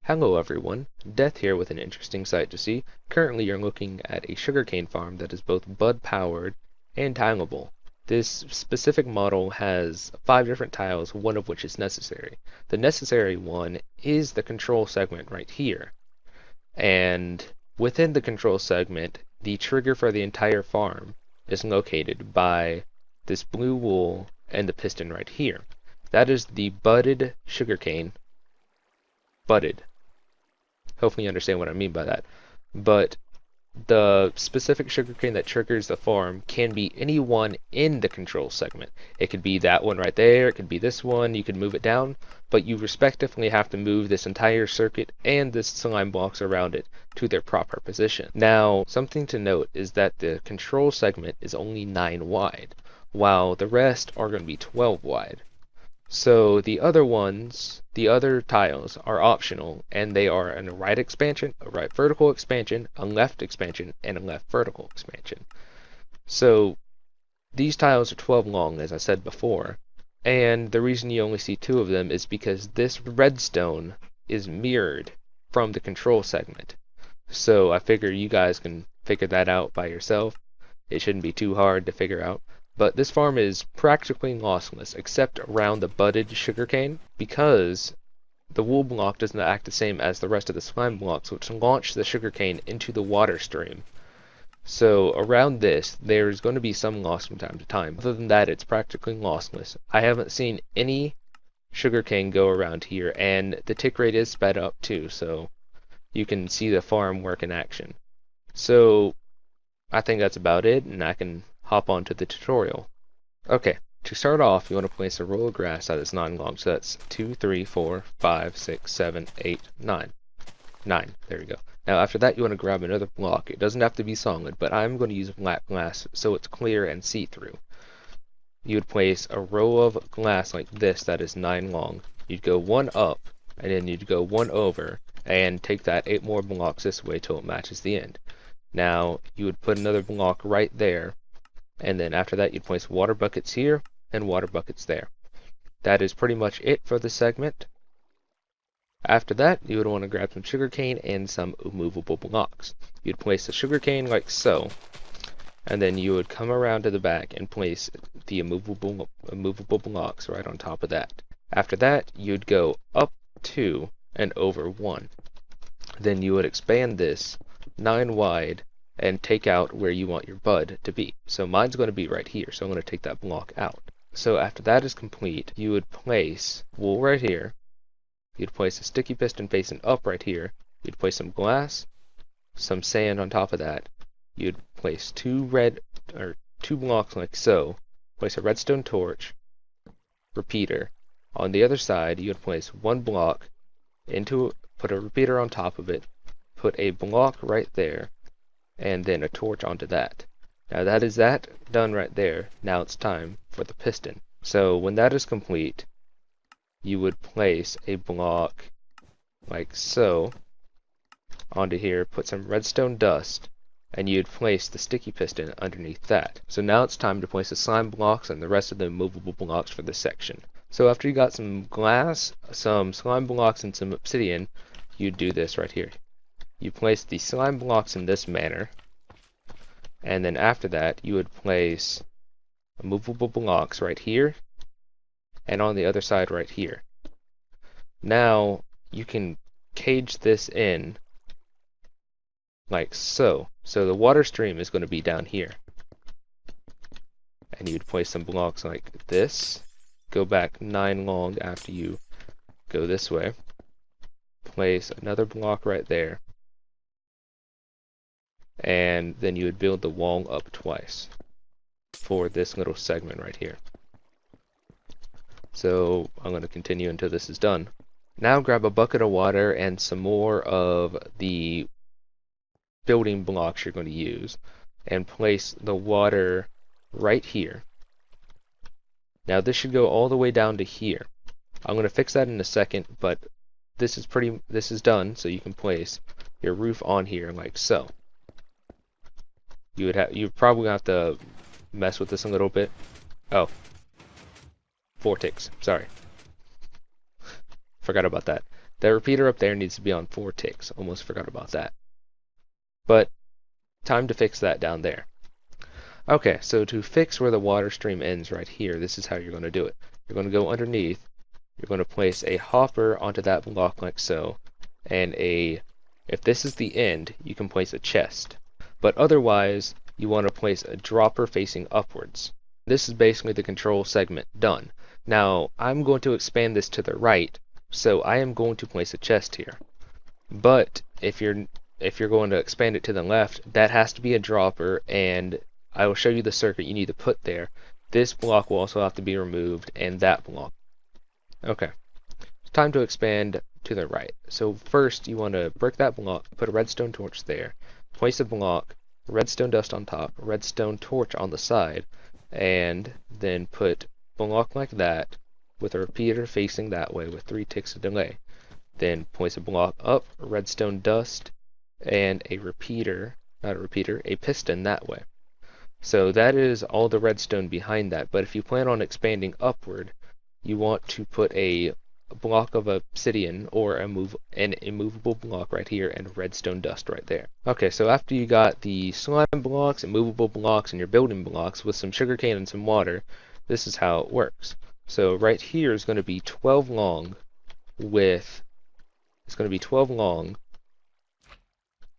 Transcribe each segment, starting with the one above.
Hello everyone, Death here with an interesting sight to see. Currently you're looking at a sugarcane farm that is both bud powered and tileable. This specific model has 5 different tiles, one of which is necessary. The necessary one is the control segment right here. And within the control segment, the trigger for the entire farm is located by this blue wool and the piston right here. That is the budded sugarcane. Budded. Hopefully you understand what I mean by that. But the specific sugarcane that triggers the farm can be any one in the control segment. It could be that one right there, it could be this one, you could move it down, but you respectively have to move this entire circuit and the slime blocks around it to their proper position. Now, something to note is that the control segment is only 9 wide, while the rest are going to be 12 wide. So the other ones, the other tiles are optional, and they are a right expansion, a right vertical expansion, a left expansion, and a left vertical expansion. So these tiles are 12 long, as I said before, and the reason you only see 2 of them is because this redstone is mirrored from the control segment. So I figure you guys can figure that out by yourself. It shouldn't be too hard to figure out. But this farm is practically lossless, except around the budded sugarcane, because the wool block doesn't act the same as the rest of the slime blocks, which launch the sugarcane into the water stream. So around this, there's going to be some loss from time to time. Other than that, it's practically lossless. I haven't seen any sugarcane go around here, and the tick rate is sped up too, so you can see the farm work in action. So I think that's about it, and I can hop on to the tutorial. Okay, to start off, you want to place a row of grass that is 9 long. So that's 2, 3, 4, 5, 6, 7, 8, 9. 9, there we go. Now after that, you want to grab another block. It doesn't have to be solid, but I'm going to use black glass so it's clear and see-through. You would place a row of glass like this that is 9 long. You'd go 1 up, and then you'd go 1 over, and take that 8 more blocks this way till it matches the end. Now, you would put another block right there, and then after that you'd place water buckets here and water buckets there. That is pretty much it for the segment. After that, you would want to grab some sugarcane and some movable blocks. You'd place the sugarcane like so, and then you would come around to the back and place the immovable blocks right on top of that. After that, you'd go up 2 and over 1. Then you would expand this 9 wide and take out where you want your bud to be. So mine's going to be right here, so I'm going to take that block out. So after that is complete, you would place wool right here. You'd place a sticky piston facing up right here. You'd place some glass, some sand on top of that. You'd place 2 blocks like so. Place a redstone torch, repeater. On the other side, you'd place 1 block into, put a repeater on top of it, put a block right there, and then a torch onto that. Now that is that done right there. Now it's time for the piston. So when that is complete, you would place a block like so onto here, put some redstone dust, and you'd place the sticky piston underneath that. So now it's time to place the slime blocks and the rest of the movable blocks for this section. So after you got some glass, some slime blocks, and some obsidian, you'd do this right here. You place the slime blocks in this manner, and then after that you would place movable blocks right here and on the other side right here. Now you can cage this in like so. So the water stream is going to be down here, and you'd place some blocks like this, go back 9 long after you go this way, place another block right there, and then you would build the wall up twice for this little segment right here. So I'm going to continue until this is done. Now grab a bucket of water and some more of the building blocks you're going to use, and place the water right here. Now this should go all the way down to here. I'm going to fix that in a second, but this is done, so you can place your roof on here like so. You probably have to mess with this a little bit. Oh, 4 ticks. Sorry. Forgot about that. That repeater up there needs to be on 4 ticks. Almost forgot about that. But time to fix that down there. Okay, so to fix where the water stream ends right here, this is how you're going to do it. You're going to go underneath. You're going to place a hopper onto that block like so. And if this is the end, you can place a chest. But otherwise, you want to place a dropper facing upwards. This is basically the control segment done. Now, I'm going to expand this to the right, so I am going to place a chest here. But if you're going to expand it to the left, that has to be a dropper, and I will show you the circuit you need to put there. This block will also have to be removed, and that block. Okay, it's time to expand to the right. So first, you want to brick that block, put a redstone torch there, place a block, redstone dust on top, redstone torch on the side, and then put block like that with a repeater facing that way with 3 ticks of delay. Then place a block up, redstone dust, and a piston that way. So that is all the redstone behind that, but if you plan on expanding upward, you want to put a block of obsidian or an immovable block right here and redstone dust right there. Okay, so after you got the slime blocks, immovable blocks, and your building blocks with some sugarcane and some water, this is how it works. So right here is going to be 12 long with, it's going to be 12 long,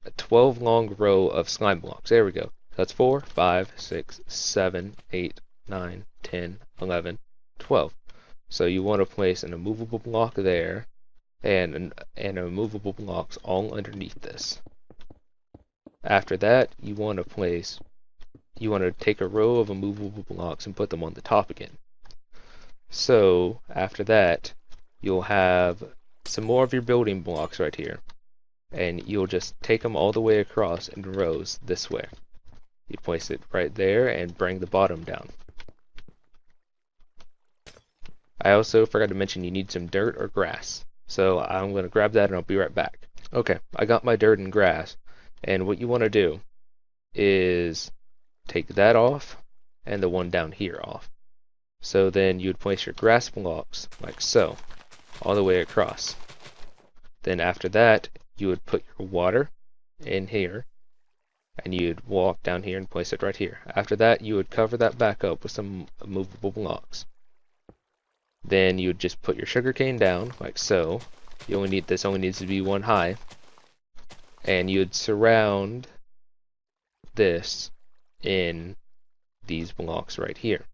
a 12 long row of slime blocks. There we go. That's 4, 5, 6, 7, 8, 9, 10, 11, 12. So you want to place an immovable block there and immovable blocks all underneath this. After that, you want to take a row of immovable blocks and put them on the top again. So after that, you'll have some more of your building blocks right here, and you'll just take them all the way across in rows this way. You place it right there and bring the bottom down. I also forgot to mention you need some dirt or grass. So I'm going to grab that and I'll be right back. Okay, I got my dirt and grass. And what you want to do is take that off and the one down here off. So then you'd place your grass blocks like so, all the way across. Then after that, you would put your water in here, and you'd walk down here and place it right here. After that, you would cover that back up with some movable blocks. Then you would just put your sugarcane down like so. This only needs to be 1 high, and you'd surround this in these blocks right here.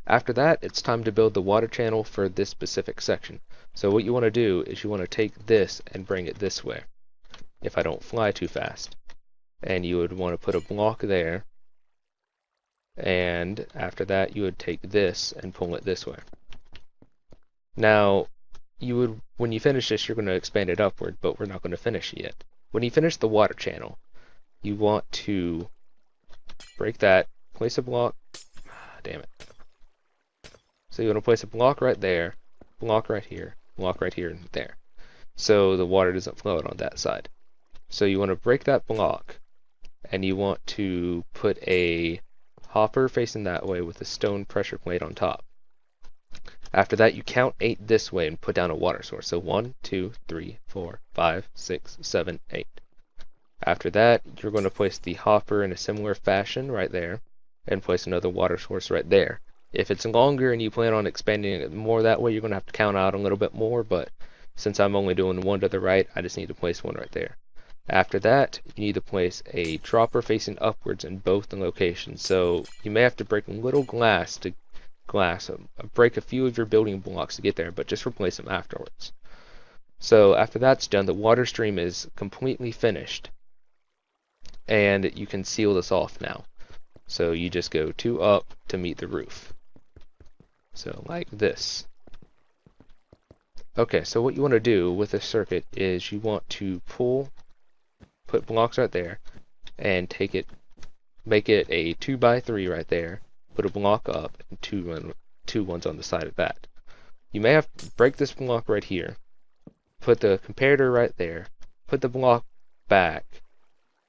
After that, it's time to build the water channel for this specific section. So what you want to do is you want to take this and bring it this way, if I don't fly too fast. And you would want to put a block there, and after that you would take this and pull it this way. Now, when you finish this, you're going to expand it upward, but we're not going to finish it yet. When you finish the water channel, you want to break that, place a block, damn it. So you want to place a block right there, block right here, and there. So the water doesn't flow out on that side. So you want to break that block, and you want to put a hopper facing that way with a stone pressure plate on top. After that, you count 8 this way and put down a water source. So 1, 2, 3, 4, 5, 6, 7, 8. After that, you're going to place the hopper in a similar fashion right there, and place another water source right there. If it's longer and you plan on expanding it more that way, you're going to have to count out a little bit more, but since I'm only doing 1 to the right, I just need to place 1 right there. After that, you need to place a dropper facing upwards in both the locations. So you may have to break a little break a few of your building blocks to get there, but just replace them afterwards. So after that's done, the water stream is completely finished, and you can seal this off now. So you just go 2 up to meet the roof. So like this. Okay, so what you want to do with this circuit is you want to put blocks right there, and make it a 2x3 right there, put a block up, and two ones on the side of that. You may have to break this block right here, put the comparator right there, put the block back,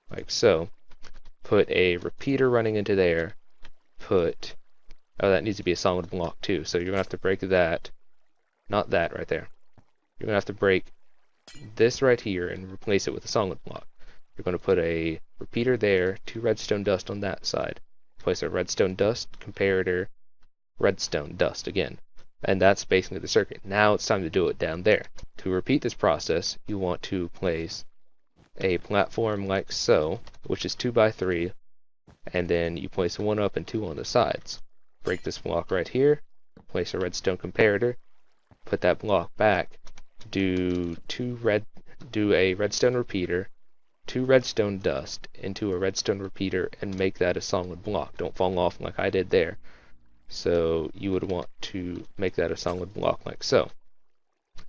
like so, put a repeater running into there, that needs to be a solid block too, so you're going to have to break that, not that right there. you're going to have to break this right here and replace it with a solid block. You're going to put a repeater there, 2 redstone dust on that side. Place a redstone dust, comparator, redstone dust again. And that's basically the circuit. Now it's time to do it down there. To repeat this process, you want to place a platform like so, which is 2 by 3, and then you place 1 up and 2 on the sides. Break this block right here, place a redstone comparator, put that block back, do a redstone repeater, 2 redstone dust into a redstone repeater, and make that a solid block. Don't fall off like I did there. So you would want to make that a solid block like so.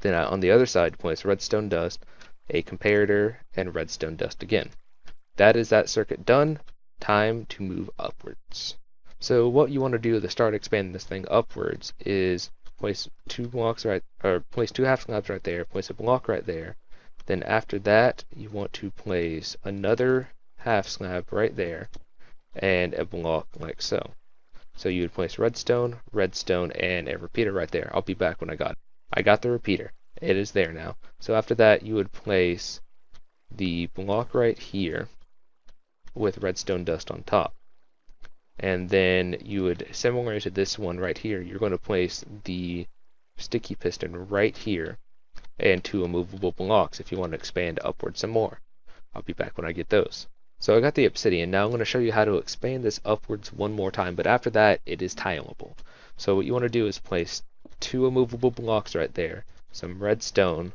Then on the other side, place redstone dust, a comparator, and redstone dust again. That is that circuit done. Time to move upwards. So what you want to do to start expanding this thing upwards is place 2 blocks place 2 half slabs right there, place a block right there. Then after that, you want to place another half slab right there and a block like so. So you would place redstone, redstone, and a repeater right there. I'll be back when I got it. I got the repeater. It is there now. So after that, you would place the block right here with redstone dust on top. And then you would, similar to this one right here, you're going to place the sticky piston right here and 2 immovable blocks if you want to expand upward some more. I'll be back when I get those. So I got the obsidian. Now I'm going to show you how to expand this upwards one more time, but after that it is tileable. So what you want to do is place 2 immovable blocks right there, some redstone,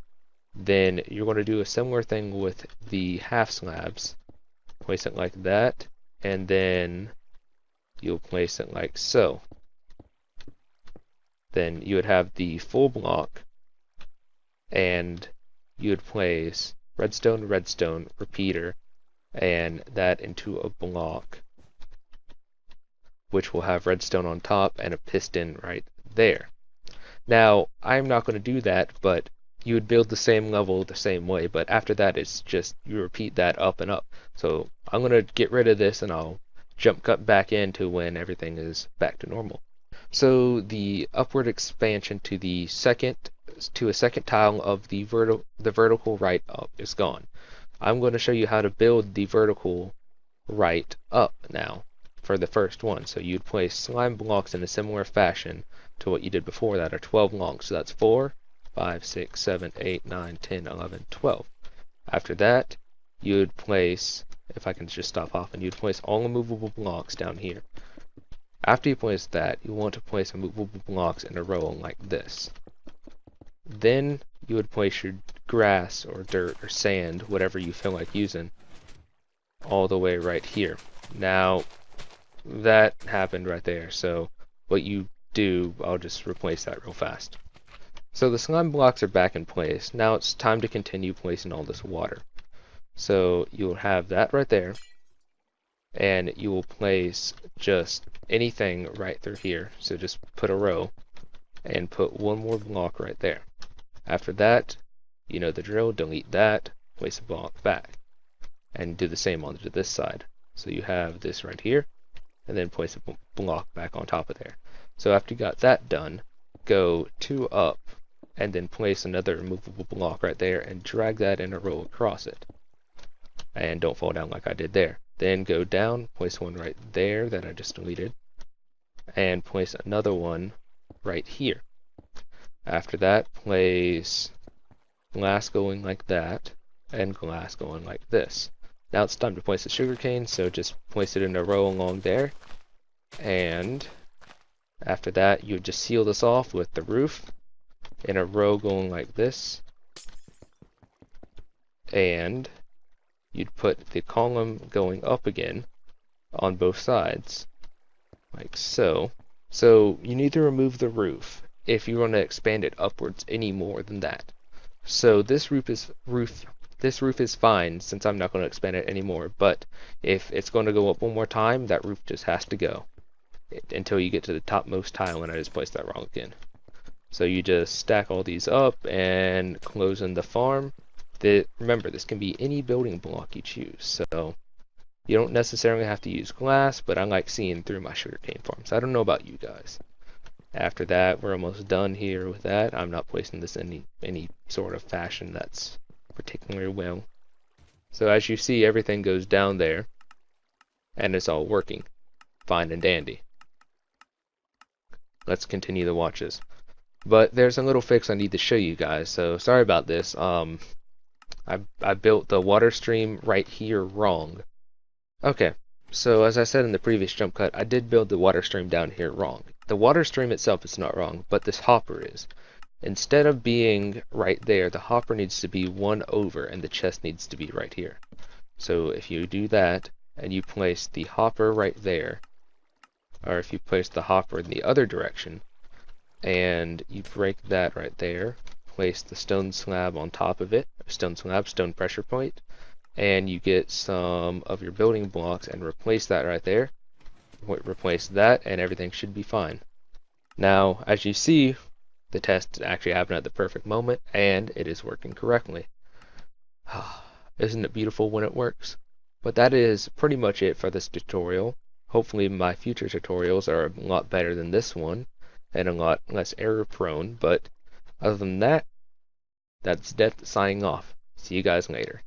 then you're going to do a similar thing with the half slabs. Place it like that, and then you'll place it like so. Then you would have the full block, and you would place redstone, redstone, repeater, and that into a block, which will have redstone on top and a piston right there. Now, I'm not going to do that, but you would build the same level the same way, but after that it's just you repeat that up and up. So I'm going to get rid of this and I'll cut back into when everything is back to normal. So the upward expansion to a second tile of the vertical right up is gone. I'm going to show you how to build the vertical right up now for the first one. So you'd place slime blocks in a similar fashion to what you did before that are 12 long. So that's 4, 5, 6, 7, 8, 9, 10, 11, 12. After that, you'd place, if I can just stop off, and you'd place all immovable blocks down here. After you place that, you want to place immovable blocks in a row like this. Then you would place your grass or dirt or sand, whatever you feel like using, all the way right here. Now, that happened right there, so what you do, I'll just replace that real fast. So the slime blocks are back in place. Now it's time to continue placing all this water. So you'll have that right there, and you will place just anything right through here. So just put a row and put one more block right there. After that, you know the drill, delete that, place a block back, and do the same on this side. So you have this right here, and then place a block back on top of there. So after you got that done, go 2 up, and then place another movable block right there, and drag that in a row across it. And don't fall down like I did there. Then go down, place one right there that I just deleted, and place another one right here. After that, place glass going like that, and glass going like this. Now it's time to place the sugarcane, so just place it in a row along there. And after that, you just seal this off with the roof in a row going like this. And you'd put the column going up again on both sides, like so. So you need to remove the roof if you want to expand it upwards any more than that. So this roof is fine since I'm not going to expand it anymore, but if it's going to go up one more time, that roof just has to go until you get to the topmost tile, and I just placed that wrong again. So you just stack all these up and close in the farm. Remember, this can be any building block you choose, so you don't necessarily have to use glass, but I like seeing through my sugarcane farms. I don't know about you guys. After that, we're almost done here with that. I'm not placing this in any sort of fashion that's particularly well. So as you see, everything goes down there, and it's all working fine and dandy. Let's continue the watches. But there's a little fix I need to show you guys, so sorry about this. I built the water stream right here wrong. Okay, so as I said in the previous jump cut, I did build the water stream down here wrong. The water stream itself is not wrong, but this hopper is. Instead of being right there, the hopper needs to be one over, and the chest needs to be right here. So if you do that, and you place the hopper right there, or if you place the hopper in the other direction, and you break that right there, place the stone slab on top of it, stone slab, stone pressure point, and you get some of your building blocks and replace that right there. Replace that, and everything should be fine. Now, as you see, the test actually happened at the perfect moment, and it is working correctly. Isn't it beautiful when it works? But that is pretty much it for this tutorial. Hopefully my future tutorials are a lot better than this one, and a lot less error prone, but other than that, that's Death signing off. See you guys later.